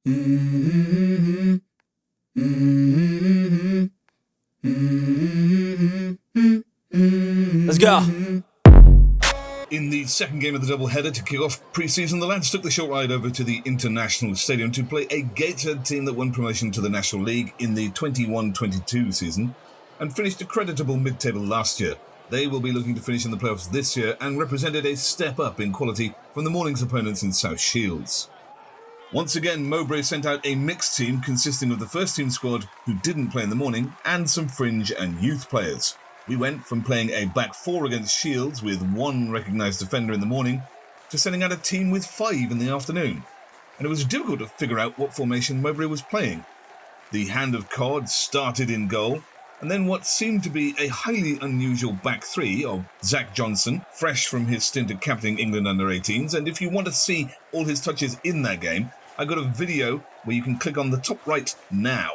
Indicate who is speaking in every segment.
Speaker 1: Let's go.
Speaker 2: In the second game of the doubleheader to kick off pre-season, the lads took the short ride over to the International Stadium to play a Gateshead team that won promotion to the National League in the 21-22 season and finished a creditable mid-table last year. They will be looking to finish in the playoffs this year and represented a step up in quality from the morning's opponents in South Shields. Once again, Mowbray sent out a mixed team consisting of the first team squad who didn't play in the morning and some fringe and youth players. We went from playing a back four against Shields with one recognised defender in the morning to sending out a team with 5 in the afternoon. And it was difficult to figure out what formation Mowbray was playing. The Hand of Cod started in goal, and then what seemed to be a highly unusual back three of Zach Johnson, fresh from his stint at captaining England under-18s, and if you want to see all his touches in that game, I got a video where you can click on the top right now.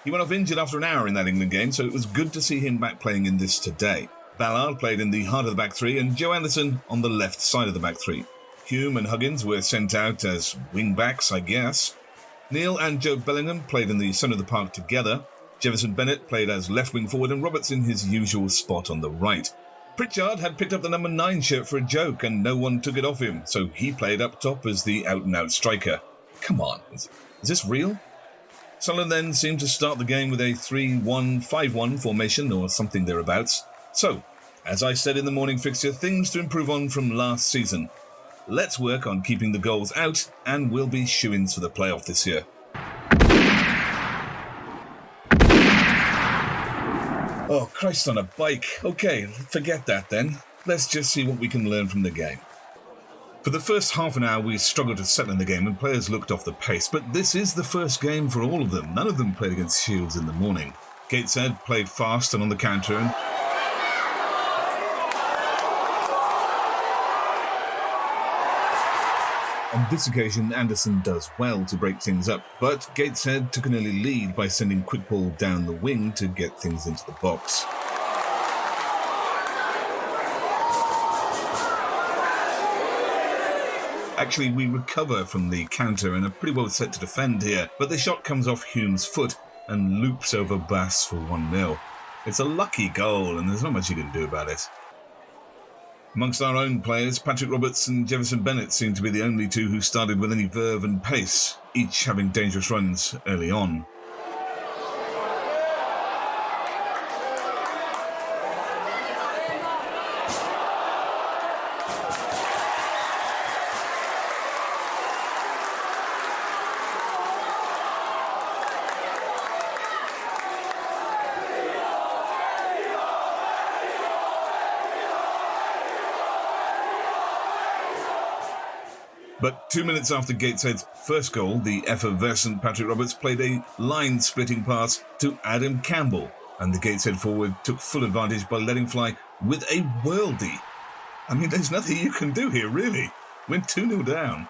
Speaker 2: He went off injured after an hour in that England game, so it was good to see him back playing in this today. Ballard played in the heart of the back three and Joe Anderson on the left side of the back three. Hume and Huggins were sent out as wing-backs, I guess. Neil and Jobe Bellingham played in the centre of the park together. Jefferson Bennette played as left wing forward and Roberts in his usual spot on the right. Pritchard had picked up the number 9 shirt for a joke and no one took it off him, so he played up top as the out-and-out striker. Come on, is this real? Sunderland then seemed to start the game with a 3-1-5-1 formation or something thereabouts. So, as I said in the morning fixture, things to improve on from last season. Let's work on keeping the goals out and we'll be shoo-ins for the playoff this year. Oh, Christ on a bike. Okay, forget that then. Let's just see what we can learn from the game. For the first half an hour, we struggled to settle in the game and players looked off the pace, but this is the first game for all of them. None of them played against Shields in the morning. Gateshead played fast and on the counter, and on this occasion, Anderson does well to break things up, but Gateshead took an early lead by sending quick ball down the wing to get things into the box. Actually, we recover from the counter and are pretty well set to defend here, but the shot comes off Hume's foot and loops over Bass for 1-0. It's a lucky goal and there's not much you can do about it. Amongst our own players, Patrick Roberts and Jefferson Bennette seem to be the only two who started with any verve and pace, each having dangerous runs early on. But 2 minutes after Gateshead's first goal, the effervescent Patrick Roberts played a line-splitting pass to Adam Campbell, and the Gateshead forward took full advantage by letting fly with a worldie. I mean, there's nothing you can do here, really. We're 2-0 down.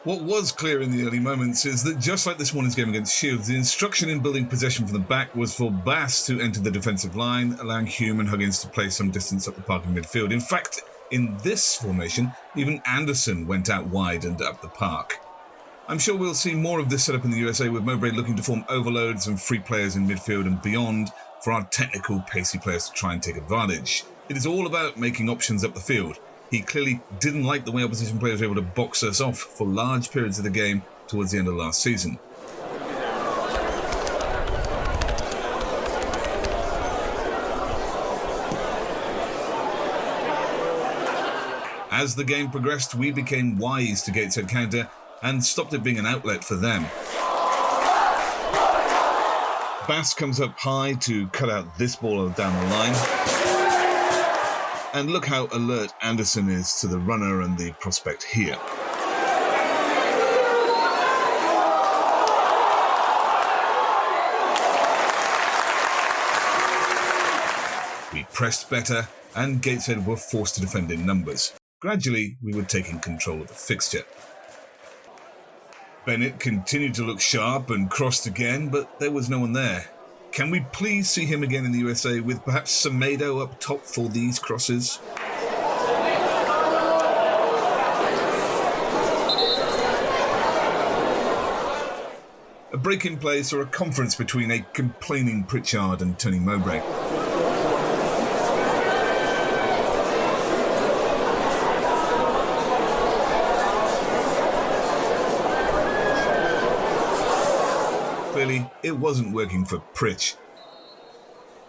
Speaker 2: What was clear in the early moments is that just like this morning's game against Shields, the instruction in building possession from the back was for Bass to enter the defensive line, allowing Hume and Huggins to play some distance up the park in midfield. In fact, in this formation, even Anderson went out wide and up the park. I'm sure we'll see more of this setup in the USA, with Mowbray looking to form overloads and free players in midfield and beyond for our technical, pacey players to try and take advantage. It is all about making options up the field. He clearly didn't like the way opposition players were able to box us off for large periods of the game towards the end of last season. As the game progressed, we became wise to Gateshead counter and stopped it being an outlet for them. Bass comes up high to cut out this ball down the line. And look how alert Anderson is to the runner and the prospect here. We pressed better and Gateshead were forced to defend in numbers. Gradually, we were taking control of the fixture. Bennette continued to look sharp and crossed again, but there was no one there. Can we please see him again in the USA with perhaps Semedo up top for these crosses? A break in play saw a conference between a complaining Pritchard and Tony Mowbray. Clearly, it wasn't working for Pritch.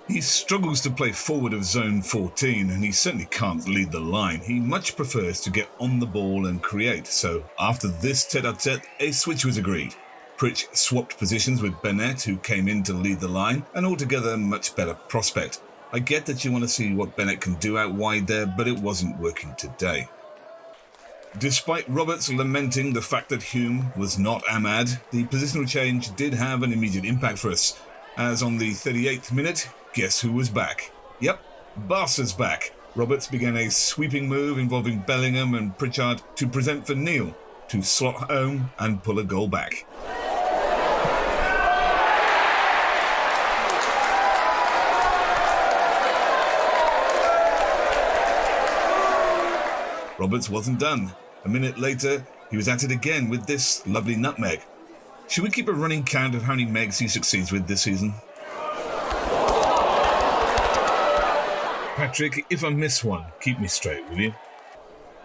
Speaker 2: He struggles to play forward of zone 14, and he certainly can't lead the line. He much prefers to get on the ball and create, so after this tete-a-tete, a switch was agreed. Pritch swapped positions with Bennette, who came in to lead the line, an altogether much better prospect. I get that you want to see what Bennette can do out wide there, but it wasn't working today. Despite Roberts lamenting the fact that Hume was not Ahmad, the positional change did have an immediate impact for us, as on the 38th minute, guess who was back? Yep, Barca's back. Roberts began a sweeping move involving Bellingham and Pritchard to present for Neil, to slot home and pull a goal back. Roberts wasn't done. A minute later, he was at it again with this lovely nutmeg. Should we keep a running count of how many megs he succeeds with this season? Patrick, if I miss one, keep me straight, will you?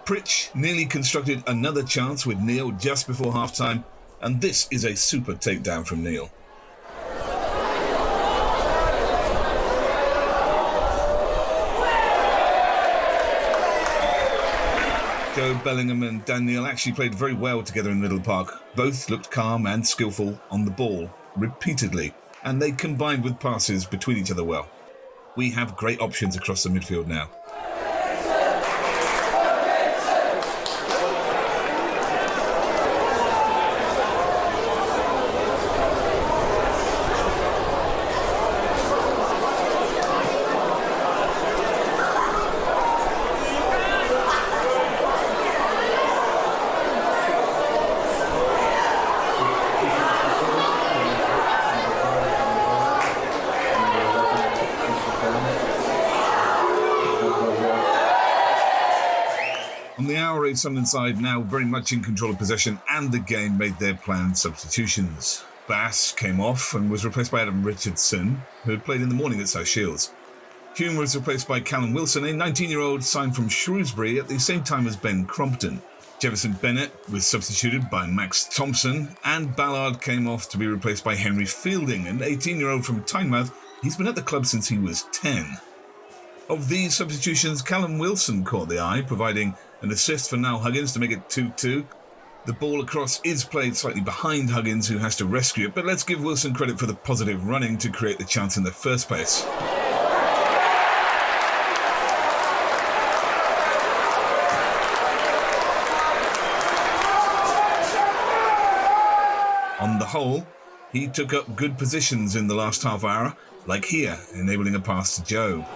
Speaker 2: Pritch nearly constructed another chance with Neil just before half-time, and this is a super takedown from Neil. Jobe Bellingham and Neil actually played very well together in Middle Park. Both looked calm and skillful on the ball, repeatedly, and they combined with passes between each other well. We have great options across the midfield now. On the hour, Sunderland side now very much in control of possession, and the game made their planned substitutions. Bass came off and was replaced by Adam Richardson, who had played in the morning at South Shields. Hume was replaced by Callum Wilson, a 19-year-old signed from Shrewsbury at the same time as Ben Crompton. Jefferson Bennett was substituted by Max Thompson, and Ballard came off to be replaced by Henry Fielding, an 18-year-old from Tynemouth. He's been at the club since he was 10. Of these substitutions, Callum Wilson caught the eye, providing an assist for Niall Huggins to make it 2-2. The ball across is played slightly behind Huggins, who has to rescue it, but let's give Wilson credit for the positive running to create the chance in the first place. On the whole, he took up good positions in the last half hour, like here, enabling a pass to Jobe.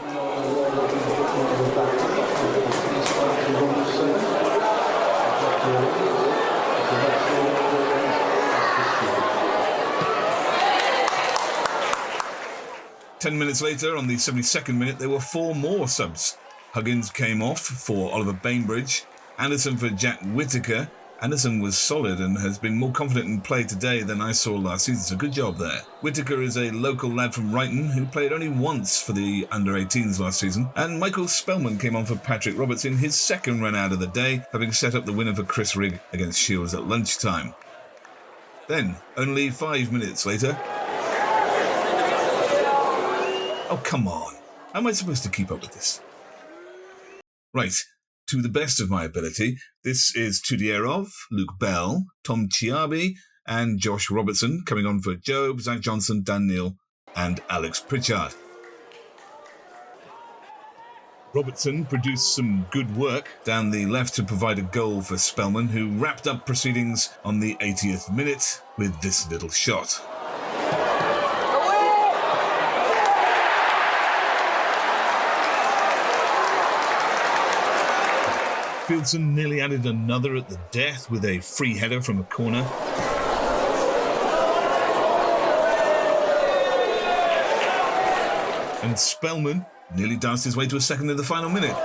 Speaker 2: 10 minutes later, on the 72nd minute, there were 4 more subs. Huggins came off for Oliver Bainbridge, Anderson for Jack Whittaker. Anderson was solid and has been more confident in play today than I saw last season, so good job there. Whittaker is a local lad from Brighton who played only once for the under-18s last season, and Michael Spellman came on for Patrick Roberts in his second run out of the day, having set up the winner for Chris Rigg against Shields at lunchtime. Then, only 5 minutes later... Oh, come on. How am I supposed to keep up with this? Right. To the best of my ability, this is Tudierov, Luke Bell, Tom Chiabi, and Josh Robertson coming on for Jobe, Zach Johnson, Dan Neil, and Alex Pritchard. Robertson produced some good work down the left to provide a goal for Spellman, who wrapped up proceedings on the 80th minute with this little shot. Fieldson nearly added another at the death with a free header from a corner. And Spellman nearly danced his way to a second in the final minute.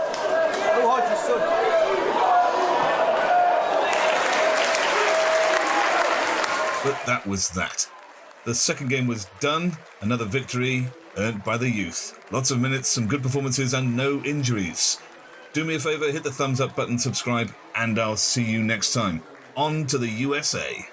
Speaker 2: But that was that. The second game was done, another victory earned by the youth. Lots of minutes, some good performances and no injuries. Do me a favour, hit the thumbs up button, subscribe, and I'll see you next time. On to the USA.